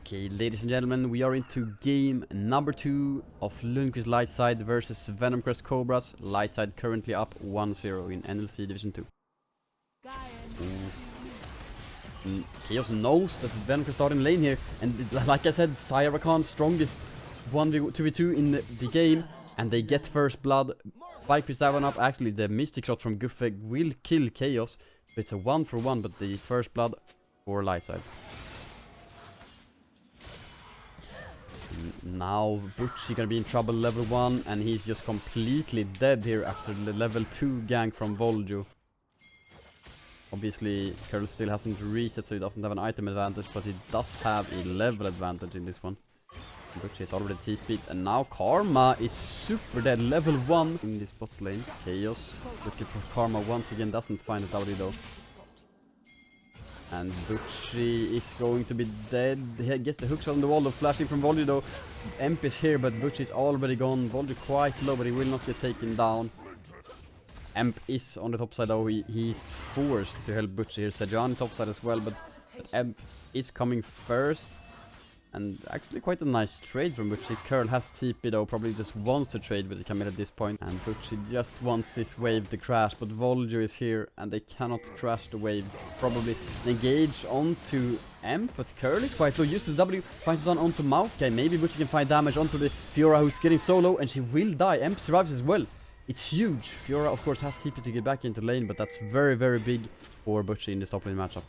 Okay, ladies and gentlemen, we are into game number 2 of Lundqvist Lightside versus Venomcrest Cobras. Lightside currently up 1-0 in NLC Division 2. Chaos knows that Venomcrest starting lane here, and like I said, Rakan strongest 1v2v2 in the game, and they get first blood. Spike is that one up. Actually, the Mystic Shot from Guffe will kill Chaos. So it's a 1-for-1, but the first blood for Lightside. Now Butchie gonna be in trouble level 1, and he's just completely dead here after the level 2 gank from Volju. Obviously Curl still hasn't reset, so he doesn't have an item advantage, but he does have a level advantage in this one. Butchie is already TP'd, and now Karma is super dead, level 1 in this bot lane. Chaos looking for Karma once again, doesn't find a W though. And Butchie is going to be dead. He gets the hooks on the wall though, flashing from Volju though. Emp is here, but Butchie is already gone. Volju quite low, but he will not get taken down. Emp is on the top side though. He's forced to help Butchie here. Sejuani top side as well, but Emp is coming first. And actually quite a nice trade from Butchie. Curl has TP though, probably just wants to trade with the Camille at this point. And Butchie just wants this wave to crash, but Volju is here and they cannot crash the wave. Probably engage onto Emp, but Curl is quite low. Use the W, finds on onto Maokai. Maybe Butchie can find damage onto the Fiora, who's getting so low, and she will die. Emp survives as well. It's huge. Fiora of course has TP to get back into lane, but that's very, very big for Butchie in this top lane matchup.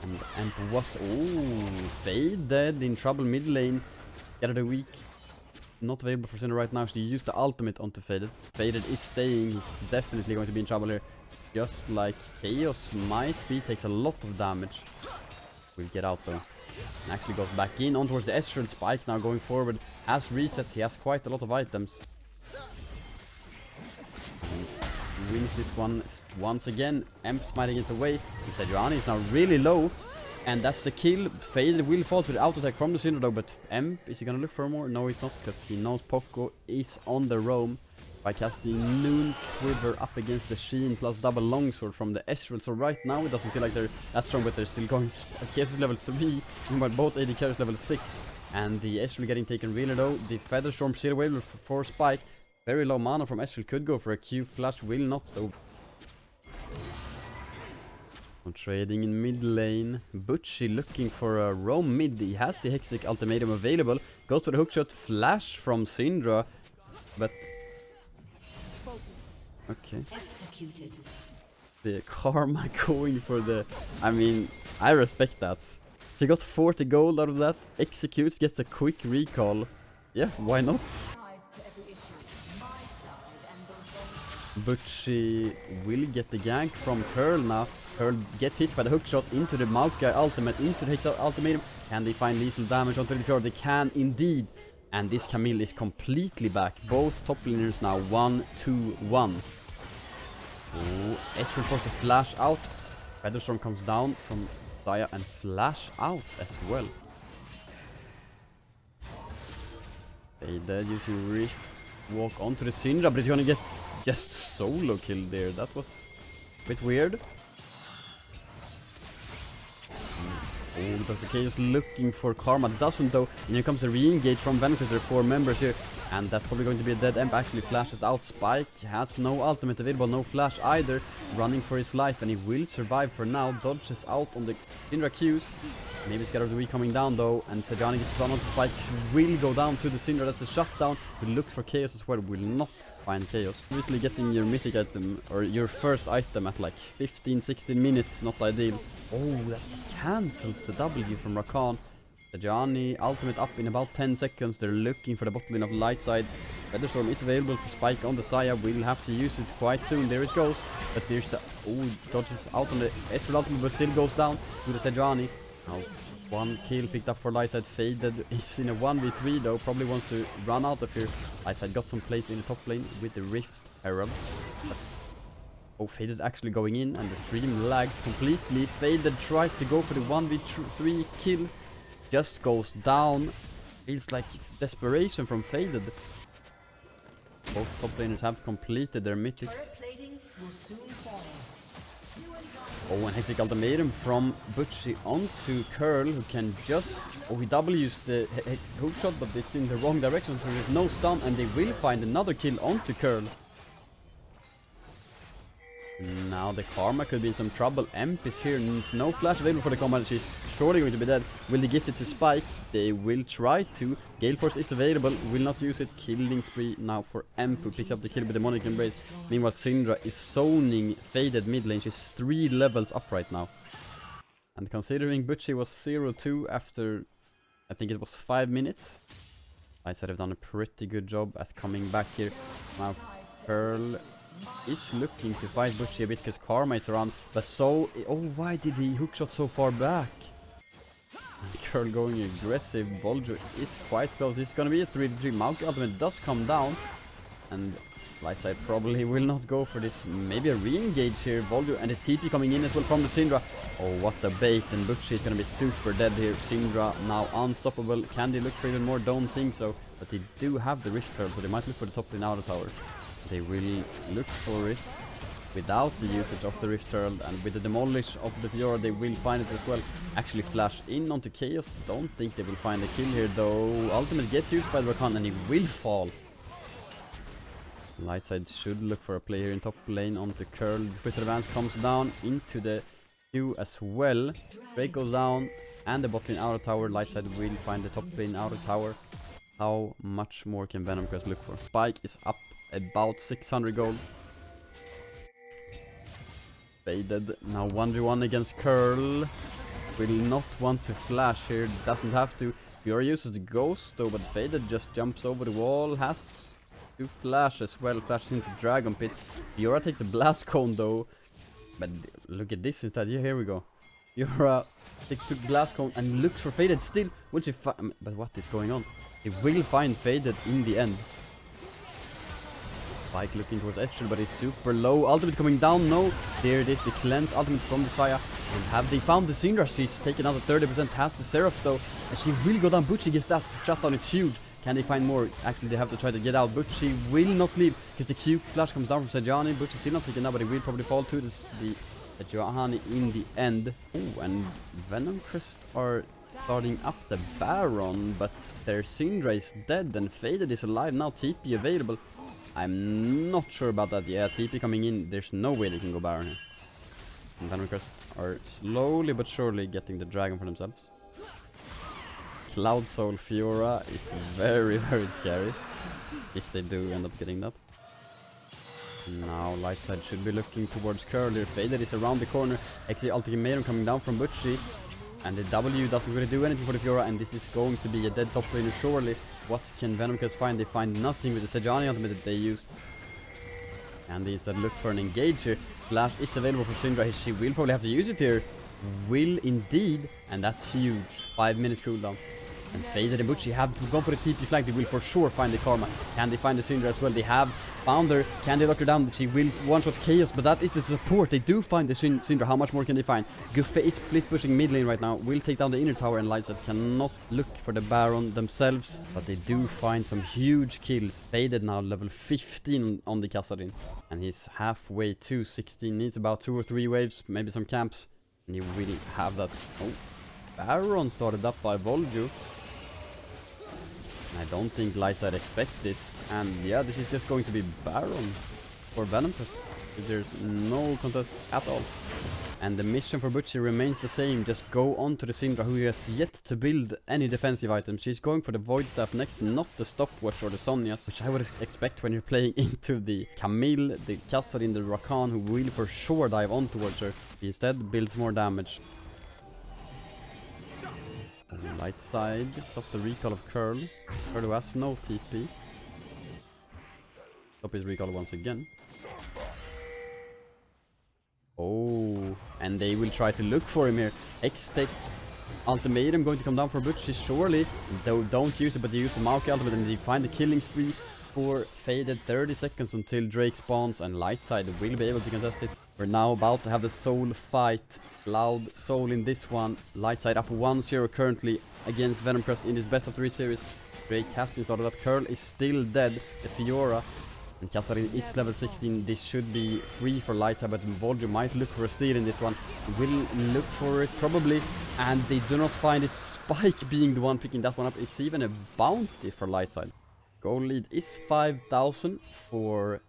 And Emp was, Fade dead, in trouble mid lane. Gather weak. Not available for Cinder right now, so you use the ultimate onto Faded. Faded is staying, he's definitely going to be in trouble here. Just like Chaos might be, takes a lot of damage. Will get out though. And actually goes back in on towards the Ezreal. Spike now going forward. Has reset, he has quite a lot of items. And wins this one. Once again, Emp smiting it away. Sejuani is now really low, and that's the kill. Fade will fall to the auto attack from the Cinder though, but Emp, is he gonna look for more? No, he's not, because he knows Poco is on the roam by casting Noon Quiver up against the Sheen plus double longsword from the Ezreal. So right now it doesn't feel like they're that strong, but they're still going. Chaos is level 3, but both AD carries level 6, and the Ezreal getting taken really low. The Featherstorm still away for Spike. Very low mana from Ezreal, could go for a Q flash, will not though. Trading in mid lane. Butchie looking for a roam mid. He has the Hextech ultimatum available. Goes for the hookshot, flash from Syndra, but okay. The Karma going for the, I mean, I respect that. She got 40 gold out of that. Executes, gets a quick recall. Yeah, why not? Butchie will get the gank from Curl now. Curl gets hit by the hookshot into the Maokai ultimate, into the Hextech ultimatum. Can they find lethal damage onto the Fiora? They can indeed. And this Camille is completely back. Both top laners now 1-2-1. Oh, Ezreal forced to flash out. Featherstorm comes down from Saya and flash out as well. Faded using Rift. Walk onto the Syndra, but he's gonna get just solo killed there. That was a bit weird. Oh, Dr. Chaos looking for Karma, doesn't though. And here comes a re-engage from Venomcrest. There are 4 members here, and that's probably going to be a dead. Emp actually flashes out. Spike has no ultimate available, no flash either. Running for his life, and he will survive for now. Dodges out on the Syndra Qs. Maybe Scatter of the Week coming down though, and Sejuani gets on. Spike will go down to the Syndra. That's a shutdown. He looks for Chaos as well. Will not find Chaos. Obviously getting your mythic item, or your first item at like 15-16 minutes, not ideal. Oh, that cancels the W from Rakan. Sejuani ultimate up in about 10 seconds. They're looking for the bottom lane of Lightside. Featherstorm is available for Spike on the Saya. Will have to use it quite soon. There it goes. But there's the, dodges out on the Ezreal ultimate, but still goes down to the Sejuani. Now, 1 kill picked up for Lightside. Faded is in a 1v3 though. Probably wants to run out of here. Lightside got some plays in the top lane with the Rift Herald. Oh, Faded actually going in, and the stream lags completely. Faded tries to go for the 1v3 kill. Just goes down. Feels like desperation from Faded. Both top laners have completed their mythics. Oh, and hectic ultimatum from Butchie onto Curl, who can just... Oh, he W's the hook shot, but it's in the wrong direction, so there's no stun, and they will find another kill onto Curl. Now the Karma could be in some trouble. Emp is here, no flash available for the Karma, she's surely going to be dead. Will they gift it to Spike? They will try to. Gale Force is available, will not use it. Killing spree now for Emp, who picks up the kill with Demonic Embrace. Meanwhile Syndra is zoning Faded mid lane, she's 3 levels up right now. And considering Butchie was 0-2 after, I think it was 5 minutes, I said I've done a pretty good job at coming back here. Now Pearl is looking to fight Butchie a bit because Karma is around, but so... Oh, why did he hookshot so far back? Curl going aggressive. Voljo is quite close. This is gonna be a 3-3. Maokai ultimate does come down, and Lightside probably will not go for this. Maybe a re-engage here. Voljo and the TP coming in as well from the Syndra. Oh, what a bait, and Butchie is gonna be super dead here. Syndra now unstoppable. Can they look for even more? Don't think so, but they do have the Rift Herald, so they might look for the top lane outer tower. They will look for it without the usage of the Rift Herald, and with the demolish of the Fiora they will find it as well. Actually flash in onto Chaos. Don't think they will find a kill here though. Ultimate gets used by the Rakan and he will fall. Lightside should look for a play here in top lane onto Curl. The Twisted Advance comes down into the queue as well. Drake goes down and the bot lane outer tower. Lightside will find the top lane outer tower. How much more can Venomcrest look for? Spike is up about 600 gold. Faded now 1v1 against Curl. Will not want to flash here, doesn't have to. Fiora uses the ghost though, but Faded just jumps over the wall. Has to flash as well, flashes into Dragon Pit. Fiora takes the blast cone though, but look at this instead. Yeah, here we go. Fiora takes the blast cone and looks for Faded still. Will she find? But what is going on? He will find Faded in the end. Spike looking towards Estral, but it's super low. Ultimate coming down, no. There it is, the cleanse ultimate from the Saya. And have they found the Syndra? She's taken out the 30%, has the Seraphs though. And she will go down. Butchie gets that shutdown, it's huge. Can they find more? Actually, they have to try to get out. Butchie will not leave, because the Q flash comes down from Sejani. Butchie still not taken out, but he will probably fall to the Sejani in the end. Oh, and Venomcrest are starting up the Baron, but their Syndra is dead and Faded is alive now. TP available. I'm not sure about that. Yeah, TP coming in. There's no way they can go Baron here. And Venomcrest are slowly but surely getting the dragon for themselves. Cloud Soul Fiora is very, very scary if they do end up getting that. Now Lightside should be looking towards Curl here. Faded is around the corner. Actually, ultimatum coming down from Butchie. And the W doesn't really do anything for the Fiora, and this is going to be a dead top laner surely. What can Venomcrest find? They find nothing with the Sejani ultimate that they used. And they instead look for an engage here. Flash is available for Syndra. She will probably have to use it here. Will indeed, and that's huge. 5 minutes cooldown. And Faded and Butchie have to go for the TP flank. They will for sure find the Karma. Can they find the Syndra as well? They have found her. Can they lock her down? She will one-shot Chaos, but that is the support. They do find the Syndra. How much more can they find? Guffey is split pushing mid lane right now. Will take down the inner tower, and Lightside cannot look for the Baron themselves. But they do find some huge kills. Faded now level 15 on the Kassadin. And he's halfway to 16. Needs about 2 or 3 waves, maybe some camps. And he will have that. Oh, Baron started up by Volju. I don't think Lightside expect this, and yeah, this is just going to be Baron for Venomcrest. There's no contest at all. And the mission for Butchie remains the same, just go on to the Syndra, who has yet to build any defensive items. She's going for the Void Staff next, not the Stopwatch or the Sonias, which I would expect when you're playing into the Camille, the Kassadin, the Rakan, who will for sure dive on towards her. He instead builds more damage. Lightside, stop the recall of Curl. Curl who has no TP. Stop his recall once again. Oh, and they will try to look for him here. X-Tech ultimatum going to come down for Butchie, surely. Don't use it, but they use the Maokai ultimate and they find the killing spree for Faded. 30 seconds until Drake spawns, and Lightside will be able to contest it. We're now about to have the soul fight. Loud soul in this one. Lightside up 1-0 currently against Venomcrest in this best of 3 series. Drake has been started up. Curl is still dead. The Fiora And Kasarin is level 16. This should be free for Lightside, but Volju might look for a steal in this one. Will look for it probably, and they do not find it. Spike being the one picking that one up. It's even a bounty for Lightside. Goal lead is 5,000 for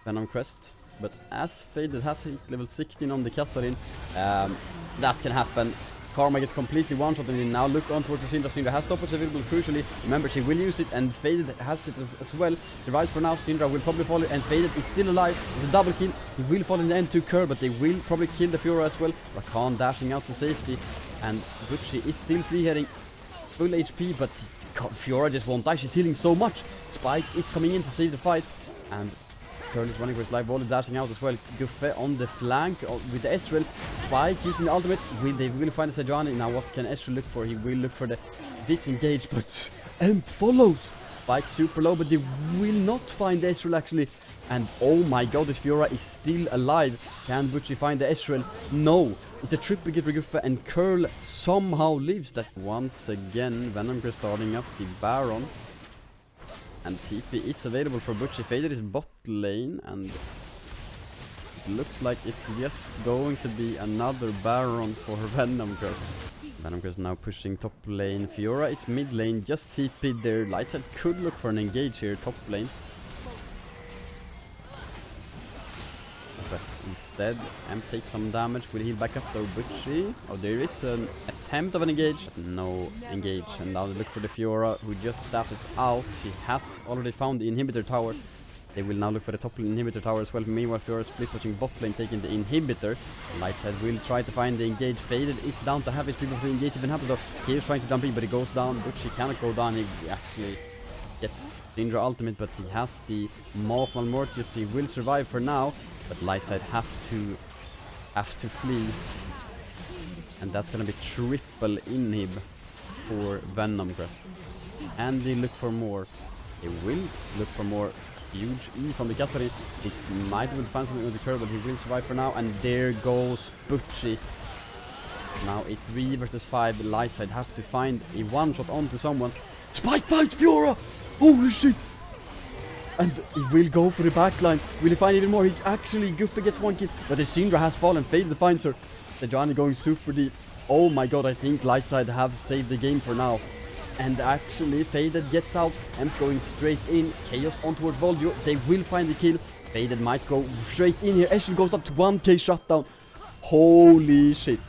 Venomcrest, but as Faded has hit level 16 on the Kasarin, that can happen. Karma gets completely one-shot and they now look on towards the Syndra. Syndra has stoppage available crucially. Remember, she will use it and Faded has it as well. Survives for now. Syndra will probably follow and Faded is still alive. It's a double kill. He will fall in the end to Kerr, but they will probably kill the Fiora as well. Rakan dashing out to safety and Gucci is still free heading. Full HP, but Fiora just won't die. She's healing so much. Spike is coming in to save the fight and Curl is running for his life. Volley dashing out as well. Guffe on the flank with the Ezreal. Spike using the ultimate. They will find the Sejuani. Now what can Ezreal look for? He will look for the disengage, but follows. Spike super low, but they will not find the Ezreal actually. And oh my god, this Fiora is still alive. Can Butchie find the Ezreal? No. It's a triple kill for Guffe and Curl somehow lives that. Once again, Venomcrest starting up the Baron. And TP is available for Butchie. Fader is bot lane and it looks like it's just going to be another Baron for Venomcrest. Venomcrest now pushing top lane. Fiora is mid lane, just TP there. Lightside could look for an engage here, top lane. But instead, takes some damage. Will heal back up though, Butchie. Oh, there is an attempt of an engage. No engage. And now they look for the Fiora, who just dashes out. She has already found the inhibitor tower. They will now look for the top inhibitor tower as well. Meanwhile, Fiora split pushing bot lane, taking the inhibitor. Lightside will try to find the engage. Faded is down to have his people to engage even happen though. He is trying to dump in, but he goes down. Butchie cannot go down. He actually gets Syndra ultimate, but he has the Moth Malmortius. He will survive for now. But Lightside have to flee. And that's gonna be triple inhib for Venomcrest. And they look for more. They will look for more. Huge E from the Kasarin. It might will find something with the curve, but he will survive for now. And there goes Butchie. Now a 3 versus 5. Lightside have to find a one-shot onto someone. Spike fights Fiora! Holy shit! And he will go for the backline. Will he find even more? He actually, Guffe gets one kill. But the Syndra has fallen. Faded finds her. Sejuani going super deep. Oh my god, I think Lightside have saved the game for now. And actually, Faded gets out. Emp going straight in. Chaos on towards Voldio. They will find the kill. Faded might go straight in here. Ashley goes up to 1k shutdown. Holy shit.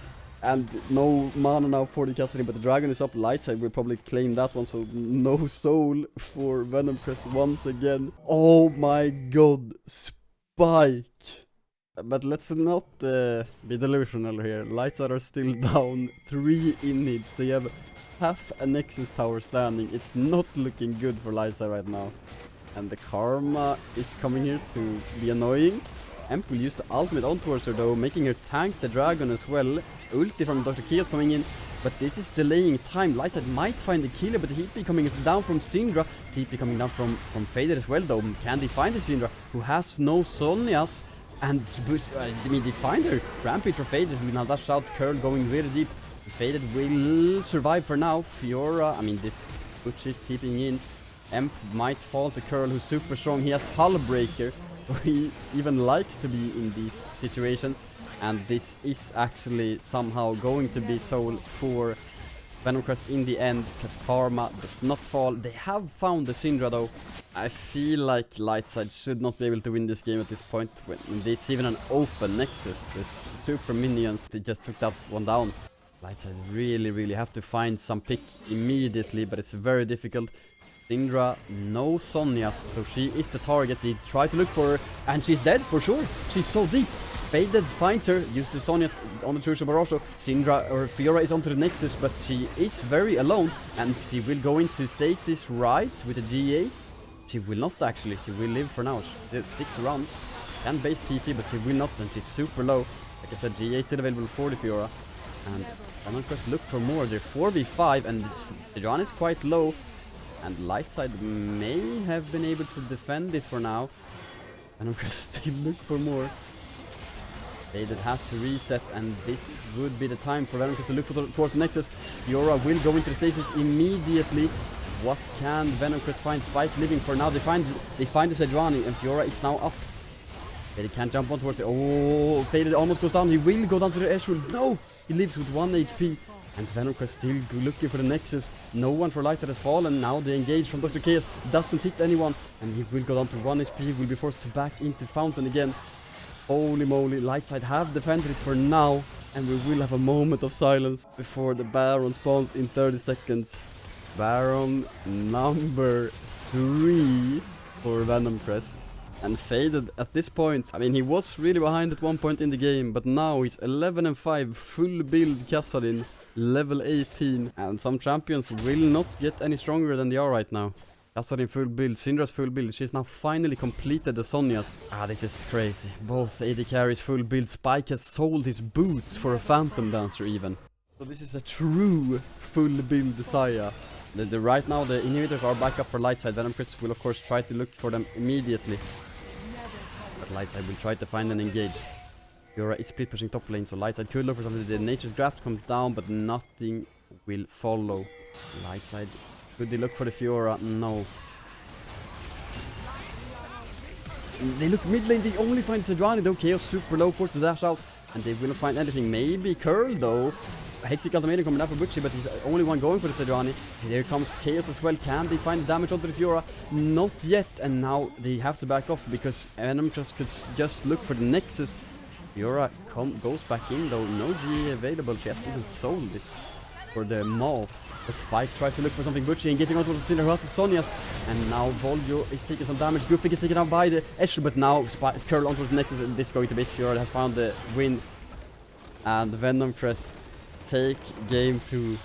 And no mana now for the Kasarin, but the dragon is up. Lightside will probably claim that one, so no soul for Venomcrest once again. Oh my god, Spike! But let's not be delusional here. Lightside are still down 3 inhibs. They have half a Nexus tower standing. It's not looking good for Lightside right now. And the Karma is coming here to be annoying. Emp will use the ultimate on towards her though, making her tank the dragon as well. Ulti from Dr. Chaos coming in, but this is delaying time. Lightside might find the killer, but the TP coming down from Syndra. TP coming down from Fader as well though. Can they find the Syndra, who has no Sonias? And I mean, they find her. Rampage for Fader, who now dash out. Curl going really deep. Fader will survive for now. Fiora, I mean, this Butchie is TPing in. Emp might fall to Curl, who's super strong. He has Hull Breaker. So he even likes to be in these situations, and this is actually somehow going to be sold for Venomcrest in the end, because Karma does not fall. They have found the Syndra though. I feel like Lightside should not be able to win this game at this point, when it's even an open Nexus. It's super minions, they just took that one down. Lightside really have to find some pick immediately, but it's very difficult. Syndra, no Sonias, so she is the target. They try to look for her, and she's dead for sure. She's so deep. Faded finds her, uses Sonias on the Trucial Barrage. Syndra or Fiora is onto the Nexus, but she is very alone, and she will go into stasis right with the GA. She will not actually, she will live for now. She sticks around, can base TP, but she will not, and she's super low. Like I said, GA is still available for the Fiora. And Venomcrest look for more. They're 4v5, and Sejuani is quite low. And Lightside may have been able to defend this for now. Venomcrest still look for more. Faded has to reset, and this would be the time for Venomcrest to look towards the Nexus. Fiora will go into the stasis immediately. What can Venomcrest find? Spike living for now. They find the Sejuani, and Fiora is now up. They can't jump on towards it. Oh, Faded almost goes down. He will go down to the Ashwood. No! He lives with 1 HP. And Venomcrest still looking for the Nexus. No one for Lightside has fallen. Now the engage from Dr. Chaos doesn't hit anyone. And he will go down to 1 HP. He will be forced to back into Fountain again. Holy moly, Lightside have defended it for now. And we will have a moment of silence before the Baron spawns in 30 seconds. Baron number 3 for Venomcrest. And Faded at this point. I mean, he was really behind at one point in the game, but now he's 11 and 5, full build Kassadin, level 18. And some champions will not get any stronger than they are right now. Kassadin full build, Syndra's full build. She's now finally completed the Sonya's. Ah, this is crazy. Both AD carries full build. Spike has sold his boots for a Phantom Dancer even. So this is a true full build Saya. Right now the inhibitors are back up for Lightside. Venomcrest will of course try to look for them immediately. But Lightside will try to find and engage. Fiora is split pushing top lane, so Lightside could look for something. The Nature's Grasp comes down, but nothing will follow. Lightside, could they look for the Fiora? No. They look mid lane, they only find Sejuani though. Chaos super low, forced to dash out, and they will not find anything. Maybe Curl though. Hexic Ultimatum coming up for Butchie, but he's the only one going for the Sejuani. Here comes Chaos as well. Can they find damage onto the Fiora? Not yet, and now they have to back off because Venomcrest could just look for the Nexus. Fiora goes back in though. No G available. She has even sold it for the Maul. But Spike tries to look for something Butchie and getting onto the Cinder who has the Sonya's. And now Voljo is taking some damage. Goofy is taken out by the Escher, but now Spike is curled onto the Nexus, and this is going to be it. Fiora has found the win. And Venomcrest take game 2.